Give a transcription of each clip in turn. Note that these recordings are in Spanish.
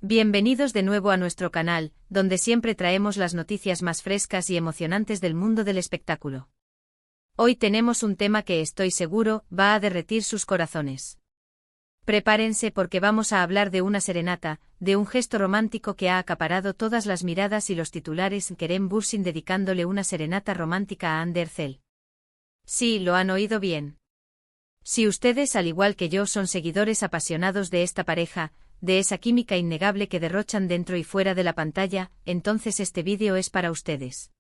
Bienvenidos de nuevo a nuestro canal, donde siempre traemos las noticias más frescas y emocionantes del mundo del espectáculo. Hoy tenemos un tema que estoy seguro va a derretir sus corazones. Prepárense porque vamos a hablar de una serenata, de un gesto romántico que ha acaparado todas las miradas y los titulares. Kerem Bürsin dedicándole una serenata romántica a Hande Erçel. Sí, lo han oído bien. Si ustedes, al igual que yo, son seguidores apasionados de esta pareja, de esa química innegable que derrochan dentro y fuera de la pantalla, entonces este vídeo es para ustedes.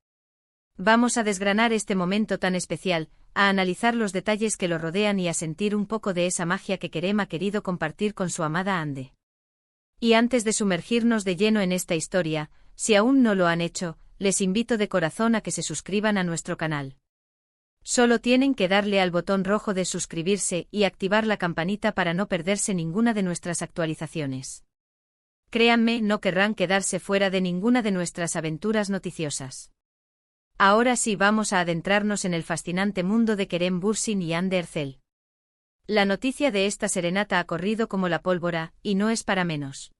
Vamos a desgranar este momento tan especial, a analizar los detalles que lo rodean y a sentir un poco de esa magia que Kerem ha querido compartir con su amada Hande. Y antes de sumergirnos de lleno en esta historia, si aún no lo han hecho, les invito de corazón a que se suscriban a nuestro canal. Solo tienen que darle al botón rojo de suscribirse y activar la campanita para no perderse ninguna de nuestras actualizaciones. Créanme, no querrán quedarse fuera de ninguna de nuestras aventuras noticiosas. Ahora sí vamos a adentrarnos en el fascinante mundo de Kerem Bürsin y Hande Erçel. La noticia de esta serenata ha corrido como la pólvora, y no es para menos.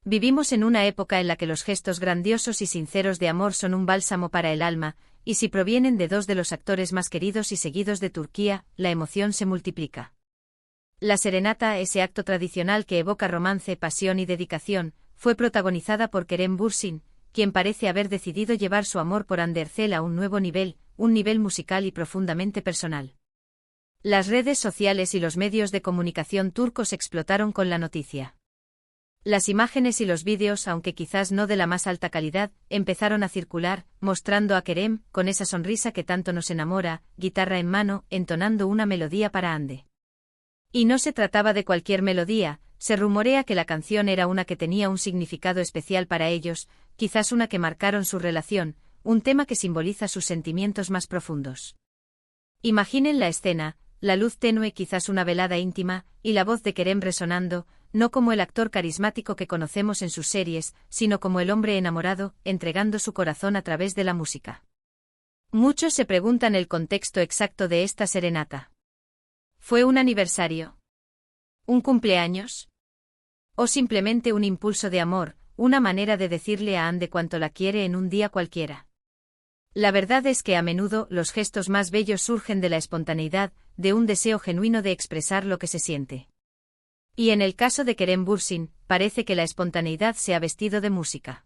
Vivimos en una época en la que los gestos grandiosos y sinceros de amor son un bálsamo para el alma, y si provienen de dos de los actores más queridos y seguidos de Turquía, la emoción se multiplica. La serenata, ese acto tradicional que evoca romance, pasión y dedicación, fue protagonizada por Kerem Bürsin, quien parece haber decidido llevar su amor por Hande Erçel a un nuevo nivel, un nivel musical y profundamente personal. Las redes sociales y los medios de comunicación turcos explotaron con la noticia. Las imágenes y los vídeos, aunque quizás no de la más alta calidad, empezaron a circular, mostrando a Kerem, con esa sonrisa que tanto nos enamora, guitarra en mano, entonando una melodía para Hande. Y no se trataba de cualquier melodía, se rumorea que la canción era una que tenía un significado especial para ellos, quizás una que marcaron su relación, un tema que simboliza sus sentimientos más profundos. Imaginen la escena, la luz tenue, quizás una velada íntima, y la voz de Kerem resonando, no como el actor carismático que conocemos en sus series, sino como el hombre enamorado, entregando su corazón a través de la música. Muchos se preguntan el contexto exacto de esta serenata. ¿Fue un aniversario? ¿Un cumpleaños? ¿O simplemente un impulso de amor, una manera de decirle a Hande cuánto la quiere en un día cualquiera? La verdad es que a menudo los gestos más bellos surgen de la espontaneidad, de un deseo genuino de expresar lo que se siente. Y en el caso de Kerem Bürsin, parece que la espontaneidad se ha vestido de música.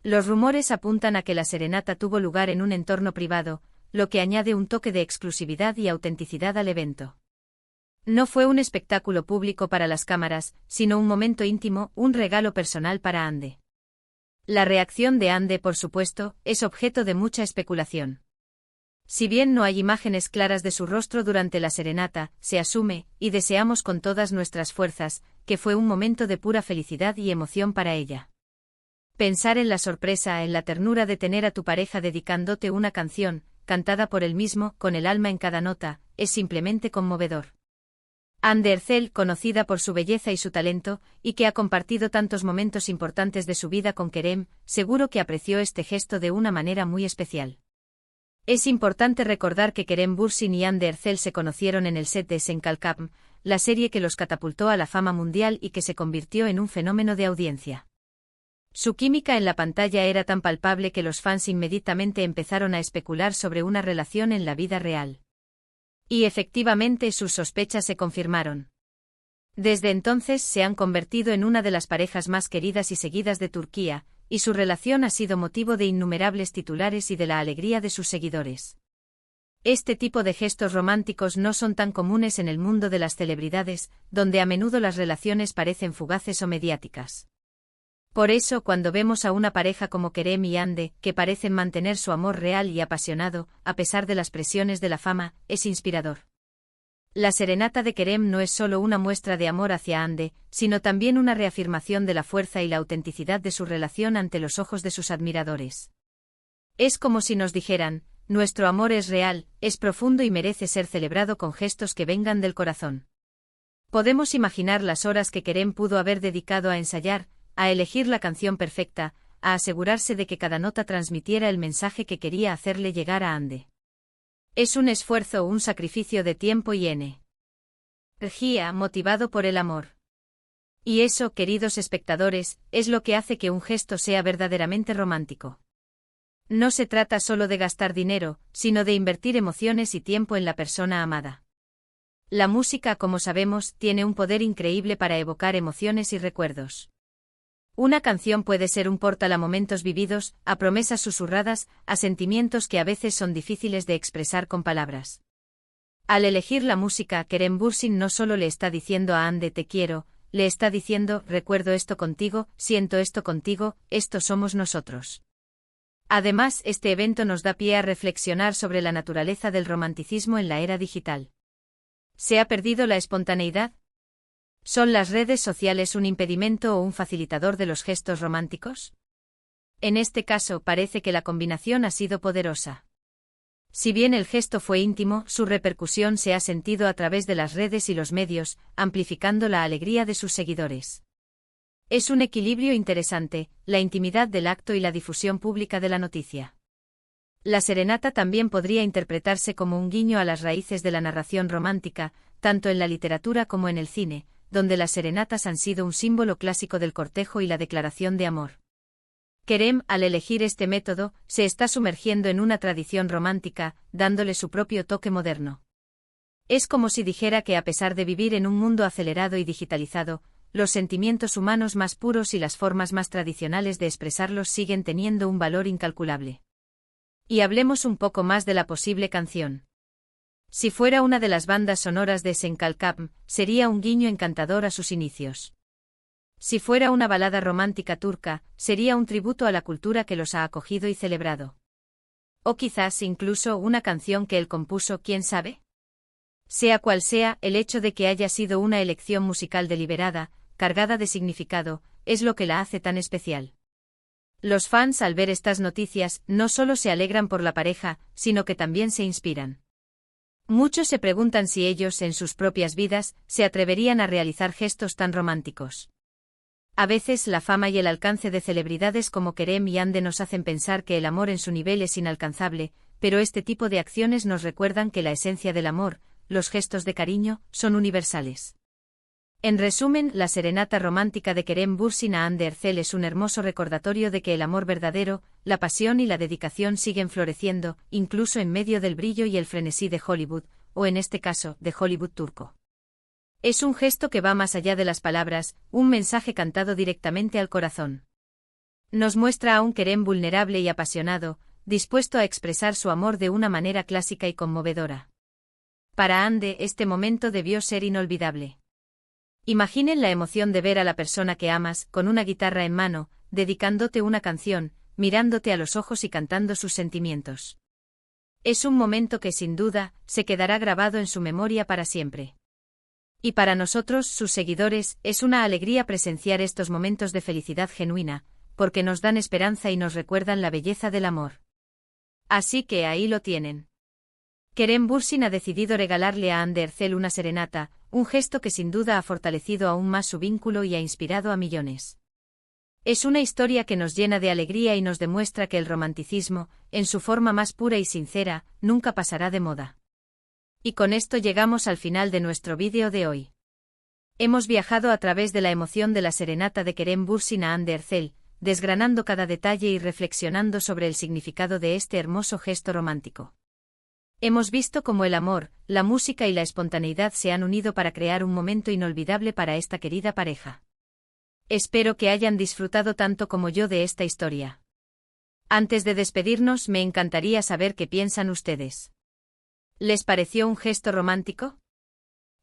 Los rumores apuntan a que la serenata tuvo lugar en un entorno privado, lo que añade un toque de exclusividad y autenticidad al evento. No fue un espectáculo público para las cámaras, sino un momento íntimo, un regalo personal para Hande. La reacción de Hande, por supuesto, es objeto de mucha especulación. Si bien no hay imágenes claras de su rostro durante la serenata, se asume, y deseamos con todas nuestras fuerzas, que fue un momento de pura felicidad y emoción para ella. Pensar en la sorpresa, en la ternura de tener a tu pareja dedicándote una canción, cantada por él mismo, con el alma en cada nota, es simplemente conmovedor. Hande Erçel, conocida por su belleza y su talento, y que ha compartido tantos momentos importantes de su vida con Kerem, seguro que apreció este gesto de una manera muy especial. Es importante recordar que Kerem Bürsin y Hande Erçel se conocieron en el set de Sen Kalkam, la serie que los catapultó a la fama mundial y que se convirtió en un fenómeno de audiencia. Su química en la pantalla era tan palpable que los fans inmediatamente empezaron a especular sobre una relación en la vida real. Y efectivamente sus sospechas se confirmaron. Desde entonces se han convertido en una de las parejas más queridas y seguidas de Turquía, y su relación ha sido motivo de innumerables titulares y de la alegría de sus seguidores. Este tipo de gestos románticos no son tan comunes en el mundo de las celebridades, donde a menudo las relaciones parecen fugaces o mediáticas. Por eso, cuando vemos a una pareja como Kerem y Hande, que parecen mantener su amor real y apasionado, a pesar de las presiones de la fama, es inspirador. La serenata de Kerem no es solo una muestra de amor hacia Hande, sino también una reafirmación de la fuerza y la autenticidad de su relación ante los ojos de sus admiradores. Es como si nos dijeran, nuestro amor es real, es profundo y merece ser celebrado con gestos que vengan del corazón. Podemos imaginar las horas que Kerem pudo haber dedicado a ensayar, a elegir la canción perfecta, a asegurarse de que cada nota transmitiera el mensaje que quería hacerle llegar a Hande. Es un esfuerzo, un sacrificio de tiempo y energía motivado por el amor. Y eso, queridos espectadores, es lo que hace que un gesto sea verdaderamente romántico. No se trata solo de gastar dinero, sino de invertir emociones y tiempo en la persona amada. La música, como sabemos, tiene un poder increíble para evocar emociones y recuerdos. Una canción puede ser un portal a momentos vividos, a promesas susurradas, a sentimientos que a veces son difíciles de expresar con palabras. Al elegir la música, Kerem Bürsin no solo le está diciendo a Hande te quiero, le está diciendo recuerdo esto contigo, siento esto contigo, esto somos nosotros. Además, este evento nos da pie a reflexionar sobre la naturaleza del romanticismo en la era digital. ¿Se ha perdido la espontaneidad? ¿Son las redes sociales un impedimento o un facilitador de los gestos románticos? En este caso, parece que la combinación ha sido poderosa. Si bien el gesto fue íntimo, su repercusión se ha sentido a través de las redes y los medios, amplificando la alegría de sus seguidores. Es un equilibrio interesante, la intimidad del acto y la difusión pública de la noticia. La serenata también podría interpretarse como un guiño a las raíces de la narración romántica, tanto en la literatura como en el cine, donde las serenatas han sido un símbolo clásico del cortejo y la declaración de amor. Kerem, al elegir este método, se está sumergiendo en una tradición romántica, dándole su propio toque moderno. Es como si dijera que a pesar de vivir en un mundo acelerado y digitalizado, los sentimientos humanos más puros y las formas más tradicionales de expresarlos siguen teniendo un valor incalculable. Y hablemos un poco más de la posible canción. Si fuera una de las bandas sonoras de Senkalkam, sería un guiño encantador a sus inicios. Si fuera una balada romántica turca, sería un tributo a la cultura que los ha acogido y celebrado. O quizás incluso una canción que él compuso, ¿quién sabe? Sea cual sea, el hecho de que haya sido una elección musical deliberada, cargada de significado, es lo que la hace tan especial. Los fans al ver estas noticias no solo se alegran por la pareja, sino que también se inspiran. Muchos se preguntan si ellos, en sus propias vidas, se atreverían a realizar gestos tan románticos. A veces la fama y el alcance de celebridades como Kerem y Hande nos hacen pensar que el amor en su nivel es inalcanzable, pero este tipo de acciones nos recuerdan que la esencia del amor, los gestos de cariño, son universales. En resumen, la serenata romántica de Kerem Bürsin a Hande Erçel es un hermoso recordatorio de que el amor verdadero, la pasión y la dedicación siguen floreciendo, incluso en medio del brillo y el frenesí de Hollywood, o en este caso, de Hollywood turco. Es un gesto que va más allá de las palabras, un mensaje cantado directamente al corazón. Nos muestra a un Kerem vulnerable y apasionado, dispuesto a expresar su amor de una manera clásica y conmovedora. Para Hande, este momento debió ser inolvidable. Imaginen la emoción de ver a la persona que amas, con una guitarra en mano, dedicándote una canción, mirándote a los ojos y cantando sus sentimientos. Es un momento que sin duda, se quedará grabado en su memoria para siempre. Y para nosotros, sus seguidores, es una alegría presenciar estos momentos de felicidad genuina, porque nos dan esperanza y nos recuerdan la belleza del amor. Así que ahí lo tienen. Kerem Bürsin ha decidido regalarle a Hande Erçel una serenata, un gesto que sin duda ha fortalecido aún más su vínculo y ha inspirado a millones. Es una historia que nos llena de alegría y nos demuestra que el romanticismo, en su forma más pura y sincera, nunca pasará de moda. Y con esto llegamos al final de nuestro vídeo de hoy. Hemos viajado a través de la emoción de la serenata de Kerem Bürsin a Hande Erçel, desgranando cada detalle y reflexionando sobre el significado de este hermoso gesto romántico. Hemos visto cómo el amor, la música y la espontaneidad se han unido para crear un momento inolvidable para esta querida pareja. Espero que hayan disfrutado tanto como yo de esta historia. Antes de despedirnos, me encantaría saber qué piensan ustedes. ¿Les pareció un gesto romántico?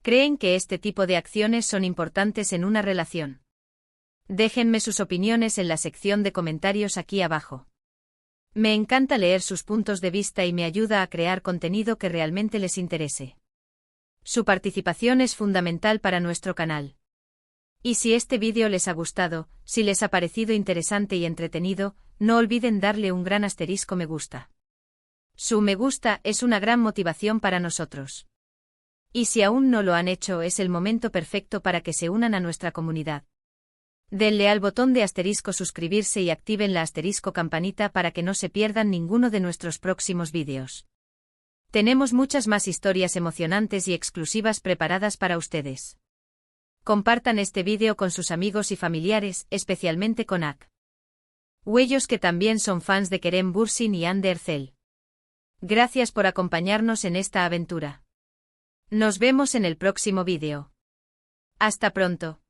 ¿Creen que este tipo de acciones son importantes en una relación? Déjenme sus opiniones en la sección de comentarios aquí abajo. Me encanta leer sus puntos de vista y me ayuda a crear contenido que realmente les interese. Su participación es fundamental para nuestro canal. Y si este vídeo les ha gustado, si les ha parecido interesante y entretenido, no olviden darle un gran asterisco me gusta. Su me gusta es una gran motivación para nosotros. Y si aún no lo han hecho, es el momento perfecto para que se unan a nuestra comunidad. Denle al botón de asterisco suscribirse y activen la asterisco campanita para que no se pierdan ninguno de nuestros próximos vídeos. Tenemos muchas más historias emocionantes y exclusivas preparadas para ustedes. Compartan este vídeo con sus amigos y familiares, especialmente con ellos que también son fans de Kerem Bürsin y Hande Erçel. Gracias por acompañarnos en esta aventura. Nos vemos en el próximo vídeo. Hasta pronto.